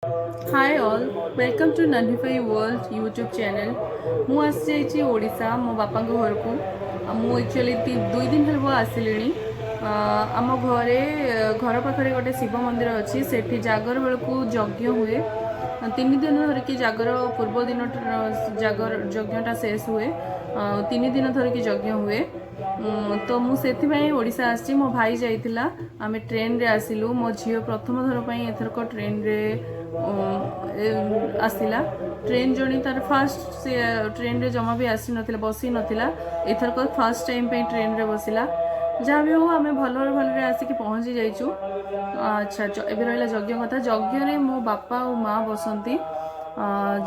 Hi all, welcome to Nandify World YouTube channel. ମୁଁ ଆସିଯାଇଛି ଓଡ଼ିଶା ମୋ ବାପାଙ୍କ ଘରକୁ। ମୁଁ ଆକ୍ଚୁଆଲି 2 ଦିନ ହେବ ଆସିଲିଣି। ଆମ ଘର ପାଖରେ ଗୋଟେ ଶିବ ମନ୍ଦିର ଅଛି, ସେଠି ଜାଗର ବେଳକୁ ଯଜ୍ଞ ହୁଏ। 3 ଦିନ ଧରିକି ଜାଗର ପୂର୍ବ ଦିନ ଯଜ୍ଞଟା ଶେଷ ହୁଏ। 3 ଦିନ ଧରିକି ଯଜ୍ଞ ହୁଏ। ତ ମୁଁ ସେଥିପାଇଁ ଓଡ଼ିଶା ଆସିଛି। ମୋ ଭାଇ ଯାଇଥିଲା, ଆମେ ଟ୍ରେନରେ ଆସିଲୁ। ମୋ ଝିଅ ପ୍ରଥମ ଥର ପାଇଁ ଏଥରକ ଟ୍ରେନରେ ଆସିଲା। ट्रेन जर्नी तार फास्ट से ट्रेन रे जमा भी आसी नथिला, बसी नथिला। एथरक फास्ट टाइम पे ट्रेन रे बसिला। जहाँ भी हो आम भल भल आसिक पहुँची जाइचु। अच्छा एबे रहिला यज्ञ कथा। यज्ञ रे मो बापा और माँ बसंती।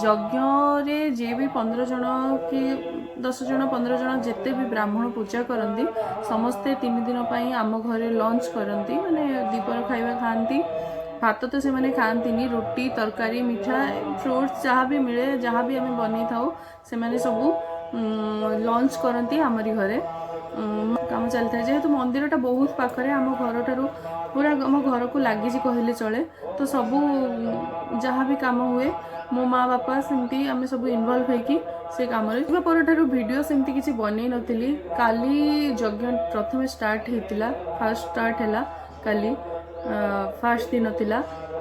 यज्ञ रे जे भी 15 जन कि 10 जन 15 जन जिते भी ब्राह्मण पूजा करती समस्ते 3 दिन आम घरे लंच करती, माने दीपर खाଇବା खाती। भात तो से मैंने खाती, रुटी तरकारी मिठा फ्रुट्स जहाँ भी मिले जहाँ भी आम बन था से मैंने सब लंच करती आमरी घरे। काम चलता है जेहेतु मंदिरटा बहुत पाखरे आम घर ठारू पूरा आम घर को लगी कहले चले। तो सब जहाँ भी काम हुए मो माँ बापा सेमती आम सब इनवल्व होगी से कम पर वीडियो सेमती किसी बन नी। काली यज्ञ प्रथम स्टार्ट होता, फास्ट स्टार्ट है काली फास्ट दिन थिला।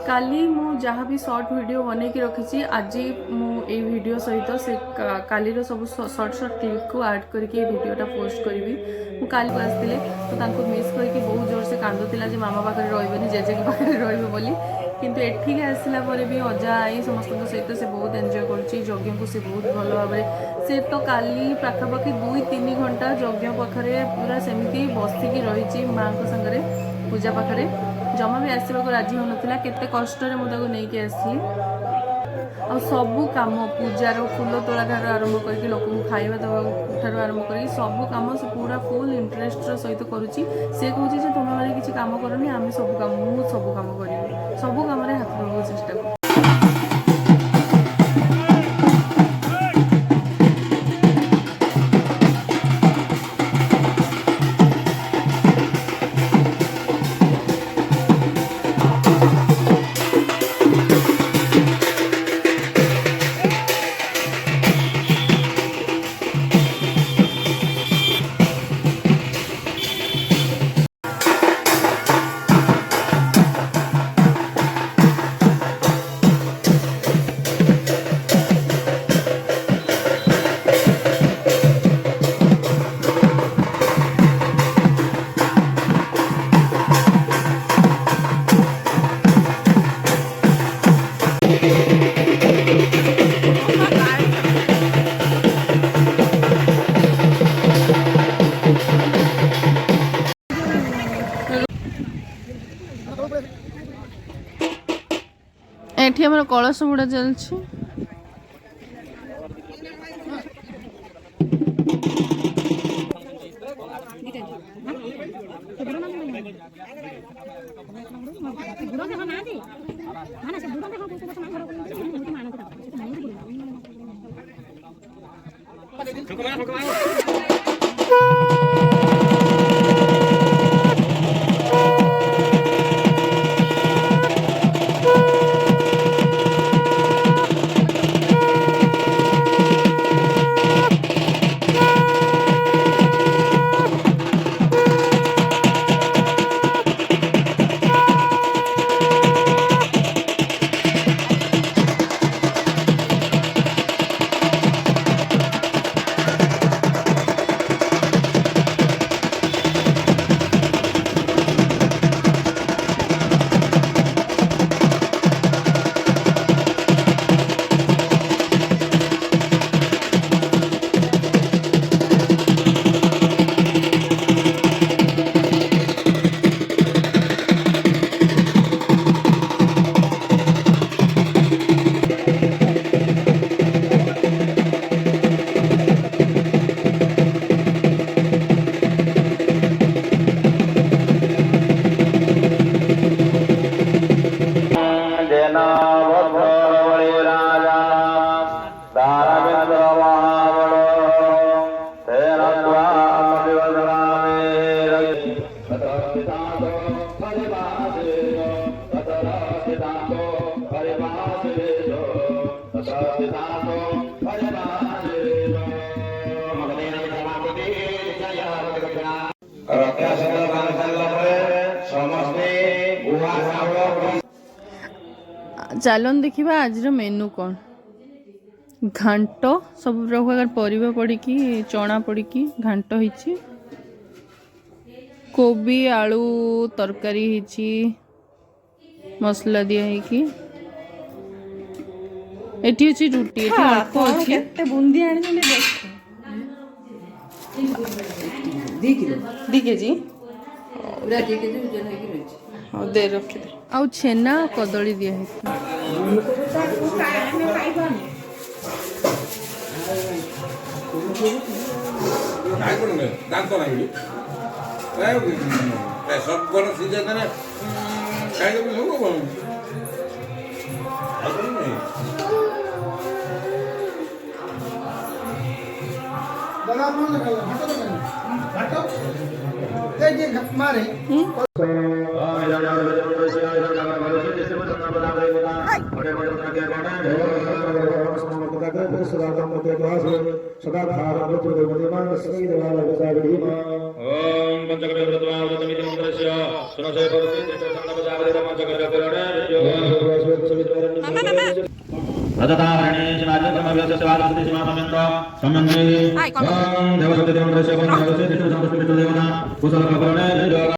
काली मु जहाँ भी शॉर्ट वीडियो बन के रखी आज मु ए वीडियो सहित से काली सब शॉर्ट क्लिप को ऐड करके वीडियोटा पोस्ट करी। मु काली को आसते तो मिस करके बहुत जोर से कांदुला जे मामा पाखे रही जेजे के पाखे रही। किंतु एठिक आसला भी अजा आई समस्त सहित से बहुत एंजॉय करज्ञ को से बहुत भल भाव से। तो काली पाखापाखि 2-3 घंटा यज्ञ पाखे पूरा सेमती बसिकी रही माँ को सांगे पूजा पाखे। जमा भी आसवाक राजी हो नाला, केते कष्ट मुझे नहीं आसली। आ सबू कम पूजार फूल तोड़ा ठार आरंभ करके लोक खाଇବା देवा ठार आरंभ कर सबू कम से पूरा फुल इंटरेस्ट सहित करुच्ची। सी कहूँ तुम मैंने किसी काम करनी, आम सब कम मुझे सब कम करी सब कम हाथ रखा चेष्टा कर। एठी हमर कलश बुड़ा चलछि। चलन देखा आज मेनू कौन घांट सब प्रकार परिबा पड़ी चना पड़ी घांट होइछि कोबी आलू तरकारी होइछि मसला दिया है एटी अछि रुटी एटी अल्प अछि केते बुंदी आनि ने देख 2 केजी पूरा 2 केजी वजन है कि हां दे रखि दे आ छेना कदली दिया है काय कोण दांत नाही काय सब कोण सीजन ने काय करू नको कोण काय करू नाही दादा बोल लगा हटो ते जे मारे देवता